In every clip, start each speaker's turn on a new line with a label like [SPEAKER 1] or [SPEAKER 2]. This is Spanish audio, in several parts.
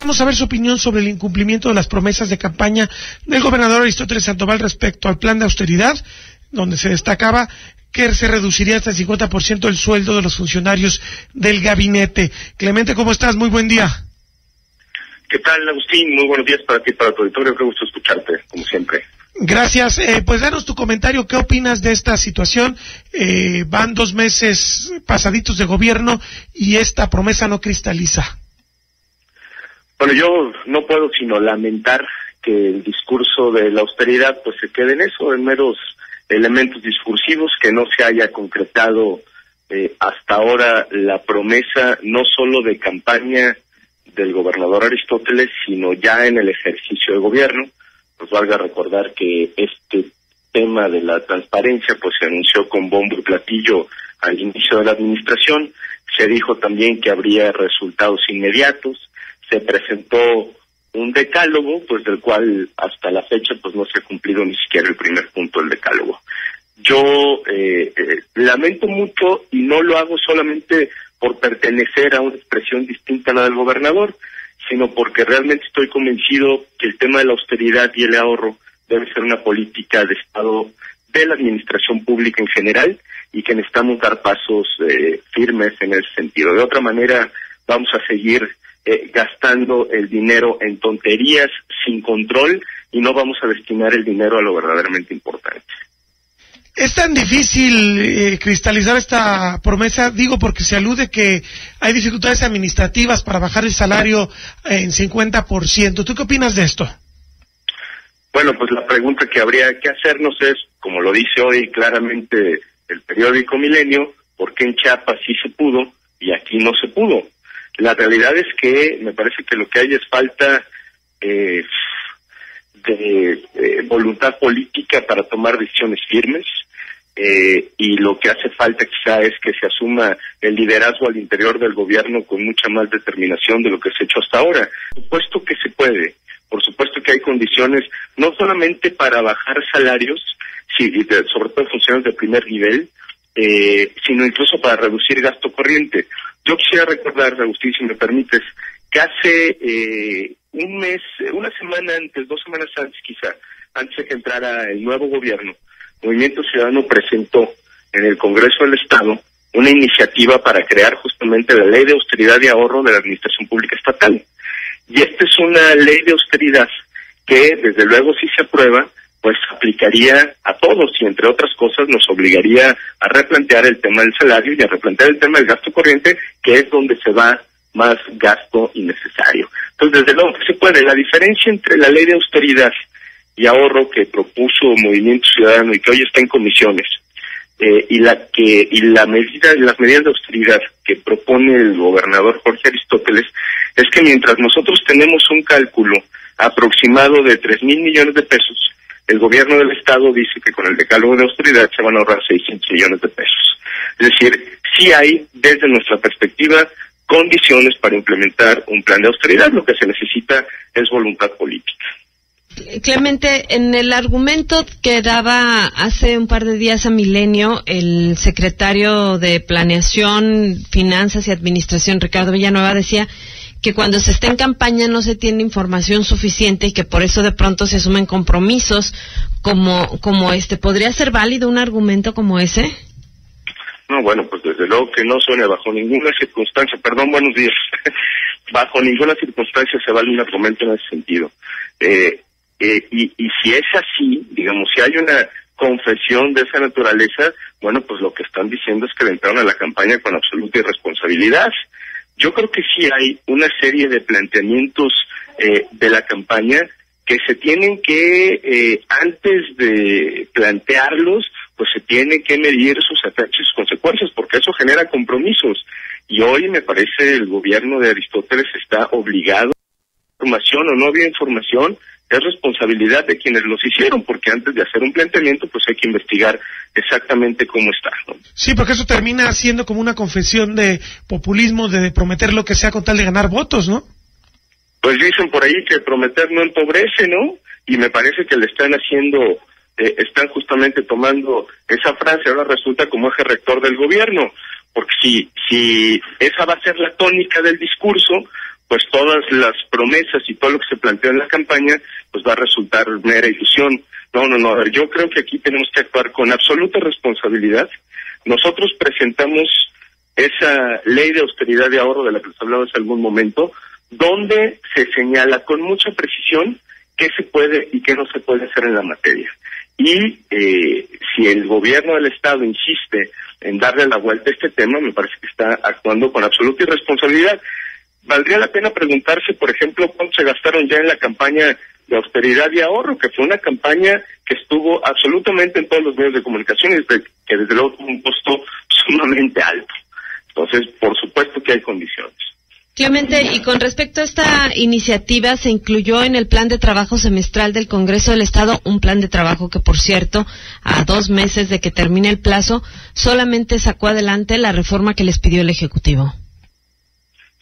[SPEAKER 1] Vamos a ver su opinión sobre el incumplimiento de las promesas de campaña del gobernador Aristóteles Sandoval respecto al plan de austeridad, donde se destacaba que se reduciría hasta el 50% el sueldo de los funcionarios del gabinete. Clemente, ¿cómo estás? Muy buen día.
[SPEAKER 2] ¿Qué tal, Agustín? Muy buenos días para ti, para tu auditorio. Qué gusto escucharte, como siempre.
[SPEAKER 1] Gracias. Pues danos tu comentario. ¿Qué opinas de esta situación? Van 2 meses pasaditos de gobierno y esta promesa no cristaliza.
[SPEAKER 2] Bueno, yo no puedo sino lamentar que el discurso de la austeridad pues se quede en eso, en meros elementos discursivos, que no se haya concretado hasta ahora la promesa no solo de campaña del gobernador Aristóteles, sino ya en el ejercicio de gobierno. Pues valga recordar que este tema de la transparencia pues se anunció con bombo y platillo al inicio de la administración. Se dijo también que habría resultados inmediatos. Se presentó un decálogo, pues del cual hasta la fecha pues no se ha cumplido ni siquiera el primer punto del decálogo. Yo lamento mucho, y no lo hago solamente por pertenecer a una expresión distinta a la del gobernador, sino porque realmente estoy convencido que el tema de la austeridad y el ahorro debe ser una política de Estado de la administración pública en general, y que necesitamos dar pasos firmes en ese sentido. De otra manera, vamos a seguir gastando el dinero en tonterías sin control, y no vamos a destinar el dinero a lo verdaderamente importante.
[SPEAKER 1] ¿Es tan difícil cristalizar esta promesa? Digo, porque se alude que hay dificultades administrativas para bajar el salario en 50%. ¿Tú qué opinas de esto?
[SPEAKER 2] Bueno, pues la pregunta que habría que hacernos es, como lo dice hoy claramente el periódico Milenio, ¿por qué en Chiapas sí se pudo y aquí no se pudo? La realidad es que me parece que lo que hay es falta de voluntad política para tomar decisiones firmes, y lo que hace falta quizá es que se asuma el liderazgo al interior del gobierno con mucha más determinación de lo que se ha hecho hasta ahora. Por supuesto que se puede, por supuesto que hay condiciones no solamente para bajar salarios, sí, sobre todo funcionarios de primer nivel, sino incluso para reducir gasto corriente. Yo quisiera recordar, Agustín, si me permites, que hace un mes, una semana antes, 2 semanas antes quizá, antes de que entrara el nuevo gobierno, Movimiento Ciudadano presentó en el Congreso del Estado una iniciativa para crear justamente la Ley de Austeridad y Ahorro de la Administración Pública Estatal. Y esta es una ley de austeridad que, desde luego, si se aprueba, pues aplicaría a todos, y entre otras cosas nos obligaría a replantear el tema del salario y a replantear el tema del gasto corriente, que es donde se va más gasto innecesario. Entonces, desde luego que se puede. La diferencia entre la ley de austeridad y ahorro que propuso Movimiento Ciudadano y que hoy está en comisiones, y las medidas de austeridad que propone el gobernador Jorge Aristóteles, es que mientras nosotros tenemos un cálculo aproximado de 3,000 millones de pesos, el gobierno del Estado dice que con el decálogo de austeridad se van a ahorrar 600 millones de pesos. Es decir, sí hay, desde nuestra perspectiva, condiciones para implementar un plan de austeridad. Lo que se necesita es voluntad política.
[SPEAKER 3] Clemente, en el argumento que daba hace un par de días a Milenio el secretario de Planeación, Finanzas y Administración, Ricardo Villanueva, decía que cuando se está en campaña no se tiene información suficiente y que por eso de pronto se asumen compromisos como este. ¿Podría ser válido un argumento como ese?
[SPEAKER 2] No, bueno, pues desde luego que no suene bajo ninguna circunstancia. Perdón, buenos días. Bajo ninguna circunstancia se vale un argumento en ese sentido. Y si es así, digamos, si hay una confesión de esa naturaleza, bueno, pues lo que están diciendo es que le entraron a la campaña con absoluta irresponsabilidad. Yo creo que sí hay una serie de planteamientos de la campaña que se tienen que, antes de plantearlos, pues se tienen que medir sus efectos y sus consecuencias, porque eso genera compromisos. Y hoy me parece el gobierno de Aristóteles está obligado a información o no había información. Es responsabilidad de quienes los hicieron, porque antes de hacer un planteamiento, pues hay que investigar exactamente cómo está, ¿no?
[SPEAKER 1] Sí, porque eso termina siendo como una confesión de populismo, de prometer lo que sea con tal de ganar votos, ¿no?
[SPEAKER 2] Pues dicen por ahí que prometer no empobrece, ¿no? Y me parece que le están haciendo, están justamente tomando esa frase, ahora resulta como eje rector del gobierno, porque si esa va a ser la tónica del discurso, pues todas las promesas y todo lo que se planteó en la campaña, pues va a resultar mera ilusión. No, a ver, yo creo que aquí tenemos que actuar con absoluta responsabilidad. Nosotros presentamos esa ley de austeridad y ahorro de la que les hablaba hace algún momento, donde se señala con mucha precisión qué se puede y qué no se puede hacer en la materia. Y si el gobierno del Estado insiste en darle la vuelta a este tema, me parece que está actuando con absoluta irresponsabilidad. Valdría la pena preguntarse, por ejemplo, cuánto se gastaron ya en la campaña de austeridad y ahorro, que fue una campaña que estuvo absolutamente en todos los medios de comunicación y que desde luego tuvo un costo sumamente alto. Entonces, por supuesto que hay condiciones.
[SPEAKER 3] Clemente, y con respecto a esta iniciativa, se incluyó en el plan de trabajo semestral del Congreso del Estado, un plan de trabajo que, por cierto, a 2 meses de que termine el plazo, solamente sacó adelante la reforma que les pidió el Ejecutivo.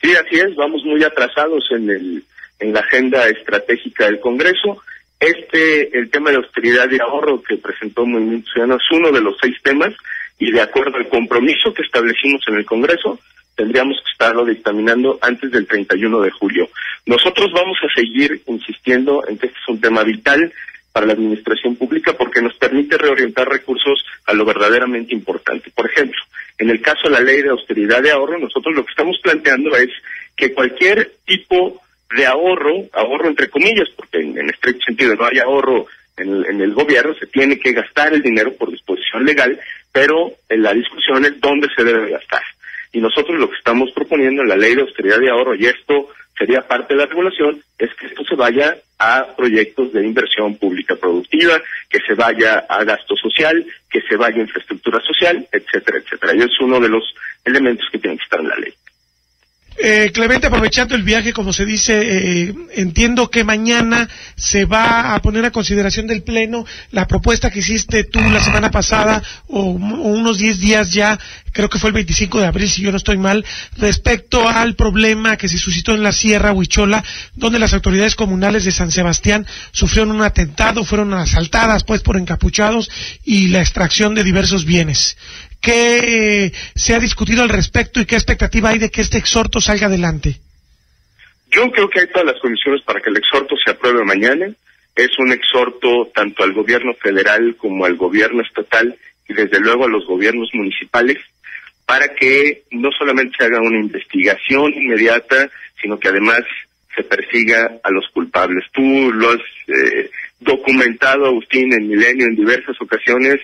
[SPEAKER 2] Sí, así es, vamos muy atrasados en la agenda estratégica del Congreso. El tema de austeridad y ahorro que presentó Movimiento Ciudadano es uno de los 6 temas, y de acuerdo al compromiso que establecimos en el Congreso, tendríamos que estarlo dictaminando antes del 31 de julio. Nosotros vamos a seguir insistiendo en que este es un tema vital para la administración pública porque nos permite reorientar recursos a lo verdaderamente importante. Por ejemplo, en el caso de la ley de austeridad y ahorro, nosotros lo que estamos planteando es que cualquier tipo de ahorro entre comillas, porque en estricto sentido no hay ahorro en el gobierno, se tiene que gastar el dinero por disposición legal, pero la discusión es dónde se debe gastar. Y nosotros lo que estamos proponiendo en la ley de austeridad y ahorro, y esto sería parte de la regulación, es que esto se vaya a proyectos de inversión pública productiva, que se vaya a gasto social, que se vaya a infraestructura social, etcétera, etcétera. Y es uno de los elementos que tienen que estar en la ley.
[SPEAKER 1] Clemente, aprovechando el viaje, como se dice, entiendo que mañana se va a poner a consideración del Pleno la propuesta que hiciste tú la semana pasada, o unos 10 días ya, creo que fue el 25 de abril, si yo no estoy mal, respecto al problema que se suscitó en la Sierra Huichola, donde las autoridades comunales de San Sebastián sufrieron un atentado, fueron asaltadas pues por encapuchados y la extracción de diversos bienes. ¿Qué se ha discutido al respecto y qué expectativa hay de que este exhorto salga adelante?
[SPEAKER 2] Yo creo que hay todas las condiciones para que el exhorto se apruebe mañana. Es un exhorto tanto al gobierno federal como al gobierno estatal y desde luego a los gobiernos municipales para que no solamente se haga una investigación inmediata, sino que además se persiga a los culpables. Tú lo has documentado, Agustín, en Milenio en diversas ocasiones,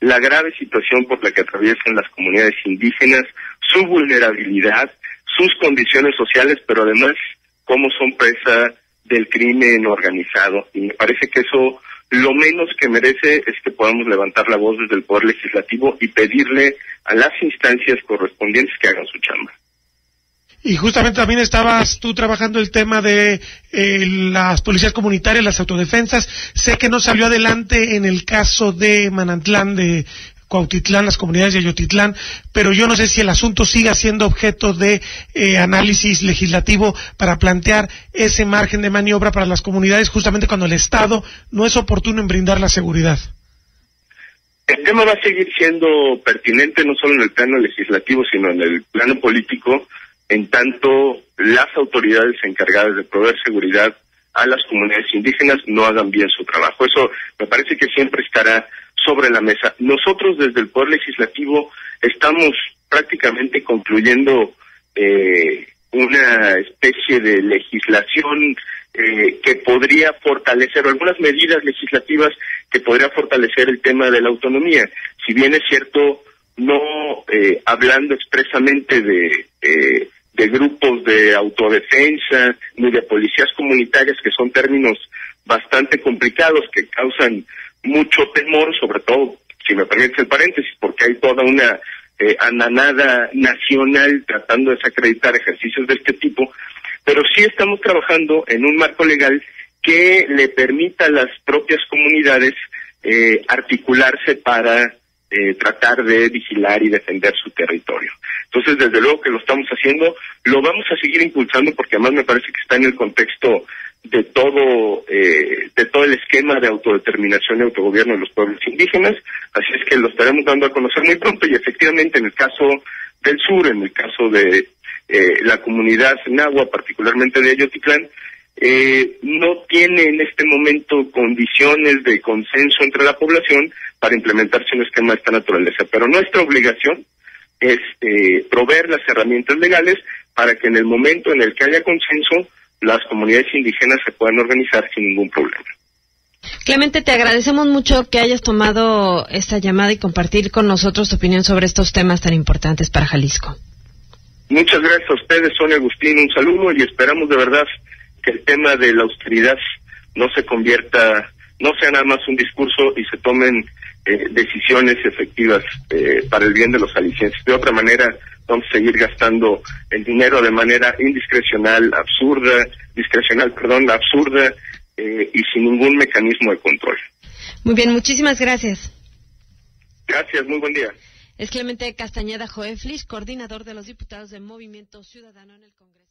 [SPEAKER 2] la grave situación por la que atraviesan las comunidades indígenas, su vulnerabilidad, sus condiciones sociales, pero además cómo son presa del crimen organizado. Y me parece que eso lo menos que merece es que podamos levantar la voz desde el Poder Legislativo y pedirle a las instancias correspondientes que hagan su chamba.
[SPEAKER 1] Y justamente también estabas tú trabajando el tema de las policías comunitarias, las autodefensas. Sé que no salió adelante en el caso de Manantlán, de Cuautitlán, las comunidades de Ayotitlán, pero yo no sé si el asunto siga siendo objeto de análisis legislativo para plantear ese margen de maniobra para las comunidades, justamente cuando el Estado no es oportuno en brindar la seguridad.
[SPEAKER 2] El tema va a seguir siendo pertinente no solo en el plano legislativo, sino en el plano político, en tanto las autoridades encargadas de proveer seguridad a las comunidades indígenas no hagan bien su trabajo. Eso me parece que siempre estará sobre la mesa. Nosotros desde el Poder Legislativo estamos prácticamente concluyendo una especie de legislación que podría fortalecer, o algunas medidas legislativas que podría fortalecer el tema de la autonomía. Si bien es cierto, no hablando expresamente de grupos de autodefensa ni de policías comunitarias, que son términos bastante complicados que causan mucho temor, sobre todo, si me permites el paréntesis, porque hay toda una andanada nacional tratando de desacreditar ejercicios de este tipo, pero sí estamos trabajando en un marco legal que le permita a las propias comunidades articularse para tratar de vigilar y defender su territorio. Entonces, desde luego que lo estamos haciendo, lo vamos a seguir impulsando porque además me parece que está en el contexto de todo el esquema de autodeterminación y autogobierno de los pueblos indígenas, así es que lo estaremos dando a conocer muy pronto. Y efectivamente en el caso del sur, en el caso de la comunidad náhuatl, particularmente de Ayotitlán, no tiene en este momento condiciones de consenso entre la población para implementarse un esquema de esta naturaleza. Pero nuestra obligación es proveer las herramientas legales para que en el momento en el que haya consenso, las comunidades indígenas se puedan organizar sin ningún problema.
[SPEAKER 3] Clemente, te agradecemos mucho que hayas tomado esta llamada y compartir con nosotros tu opinión sobre estos temas tan importantes para Jalisco.
[SPEAKER 2] Muchas gracias a ustedes, Sonia, Agustín, un saludo, y esperamos de verdad que el tema de la austeridad no sea nada más un discurso y se tomen decisiones efectivas para el bien de los jaliscienses. De otra manera, vamos a seguir gastando el dinero de manera absurda, y sin ningún mecanismo de control.
[SPEAKER 3] Muy bien, muchísimas gracias.
[SPEAKER 2] Gracias, muy buen día.
[SPEAKER 3] Es Clemente Castañeda Joeflis, coordinador de los diputados de Movimiento Ciudadano en el Congreso.